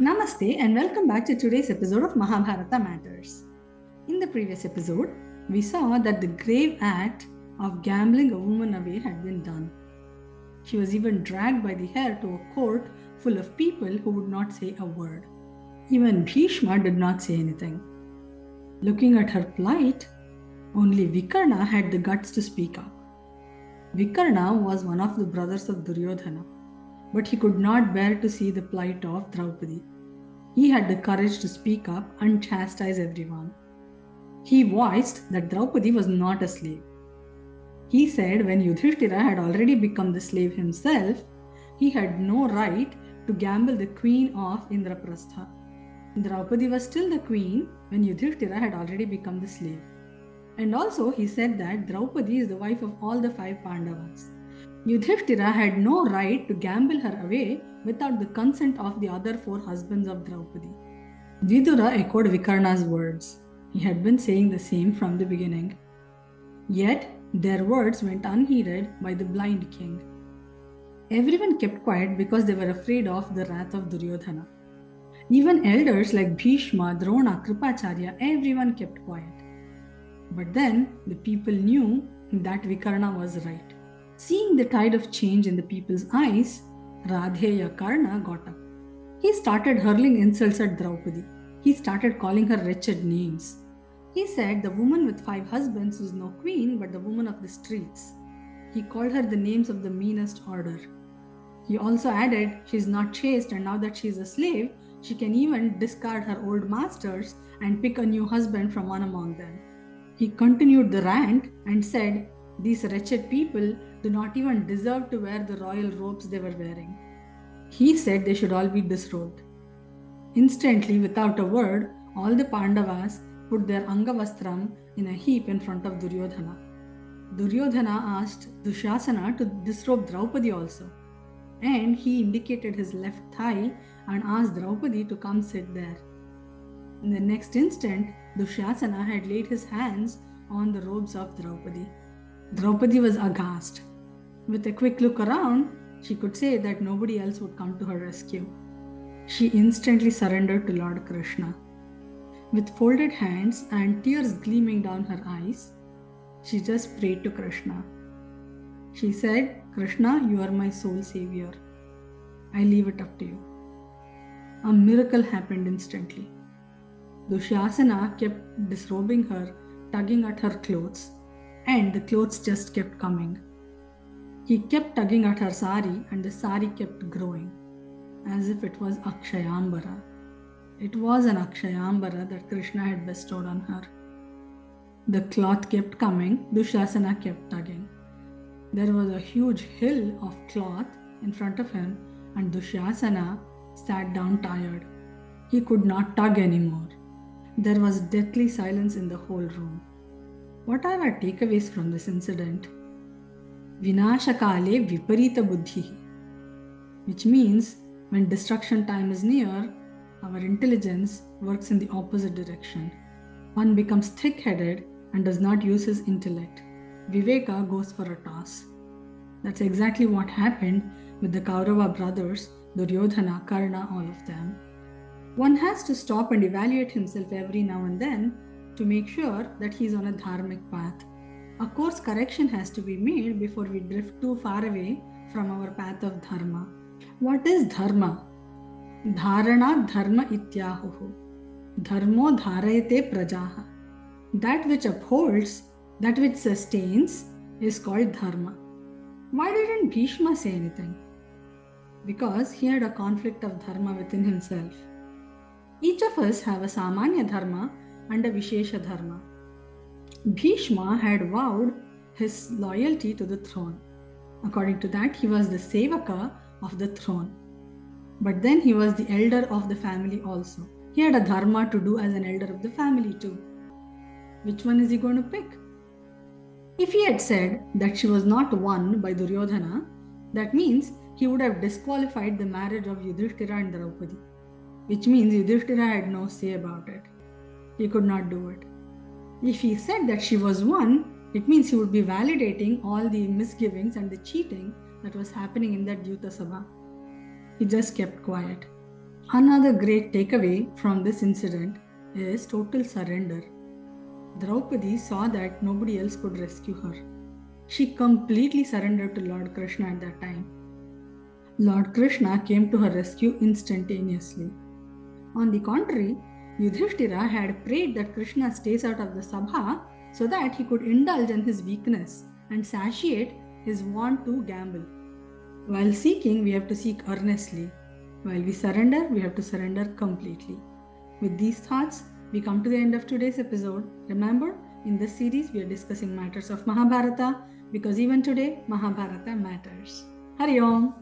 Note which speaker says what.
Speaker 1: Namaste and welcome back to today's episode of Mahabharata Matters. In the previous episode, we saw that the grave act of gambling a woman away had been done. She was even dragged by the hair to a court full of people who would not say a word. Even Bhishma did not say anything. Looking at her plight, only Vikarna had the guts to speak up. Vikarna was one of the brothers of Duryodhana, but he could not bear to see the plight of Draupadi. He had the courage to speak up and chastise everyone. He voiced that Draupadi was not a slave. He said when Yudhishthira had already become the slave himself, he had no right to gamble the queen of Indraprastha. Draupadi was still the queen when Yudhishthira had already become the slave. And also he said that Draupadi is the wife of all the 5 Pandavas. Yudhishthira had no right to gamble her away without the consent of the other 4 husbands of Draupadi. Vidura echoed Vikarna's words. He had been saying the same from the beginning. Yet their words went unheeded by the blind king. Everyone kept quiet because they were afraid of the wrath of Duryodhana. Even elders like Bhishma, Drona, Kripacharya, everyone kept quiet. But then the people knew that Vikarna was right. Seeing the tide of change in the people's eyes, Radheya Karna got up. He started hurling insults at Draupadi. He started calling her wretched names. He said the woman with 5 husbands is no queen but the woman of the streets. He called her the names of the meanest order. He also added she is not chaste and now that she is a slave, she can even discard her old masters and pick a new husband from one among them. He continued the rant and said, these wretched people do not even deserve to wear the royal robes they were wearing. He said they should all be disrobed. Instantly, without a word, all the Pandavas put their Angavastram in a heap in front of Duryodhana. Duryodhana asked Dushasana to disrobe Draupadi also, and he indicated his left thigh and asked Draupadi to come sit there. In the next instant, Dushasana had laid his hands on the robes of Draupadi. Draupadi was aghast. With a quick look around, she could say that nobody else would come to her rescue. She instantly surrendered to Lord Krishna. With folded hands and tears gleaming down her eyes, she just prayed to Krishna. She said, Krishna, you are my soul savior. I leave it up to you. A miracle happened instantly. Dushasana kept disrobing her, tugging at her clothes, and the clothes just kept coming. He kept tugging at her sari and the sari kept growing, as if it was Akshayambara. It was an Akshayambara that Krishna had bestowed on her. The cloth kept coming, Dushasana kept tugging. There was a huge hill of cloth in front of him and Dushasana sat down tired. He could not tug anymore. There was deathly silence in the whole room. What are our takeaways from this incident? Vinashakale viparita buddhihi, which means when destruction time is near, our intelligence works in the opposite direction. One becomes thick-headed and does not use his intellect. Viveka goes for a toss. That's exactly what happened with the Kaurava brothers, Duryodhana, Karna, all of them. One has to stop and evaluate himself every now and then to make sure that he is on a dharmic path. A course correction has to be made before we drift too far away from our path of dharma. What is dharma? Dharana dharma ityahuhu. Dharmo dharayate prajaha. That which upholds, that which sustains is called dharma. Why didn't Bhishma say anything? Because he had a conflict of dharma within himself. Each of us have a samanya dharma and a Vishesha Dharma. Bhishma had vowed his loyalty to the throne. According to that, he was the Sevaka of the throne. But then he was the elder of the family also. He had a dharma to do as an elder of the family too. Which one is he going to pick? If he had said that she was not won by Duryodhana, that means he would have disqualified the marriage of Yudhishthira and Draupadi. Which means Yudhishthira had no say about it. He could not do it. If he said that she was won, it means he would be validating all the misgivings and the cheating that was happening in that Dyuta Sabha. He just kept quiet. Another great takeaway from this incident is total surrender. Draupadi saw that nobody else could rescue her. She completely surrendered to Lord Krishna at that time. Lord Krishna came to her rescue instantaneously. On the contrary, Yudhishthira had prayed that Krishna stays out of the Sabha so that he could indulge in his weakness and satiate his want to gamble. While seeking, we have to seek earnestly. While we surrender, we have to surrender completely. With these thoughts, we come to the end of today's episode. Remember, in this series, we are discussing matters of Mahabharata because even today, Mahabharata matters. Hari Om!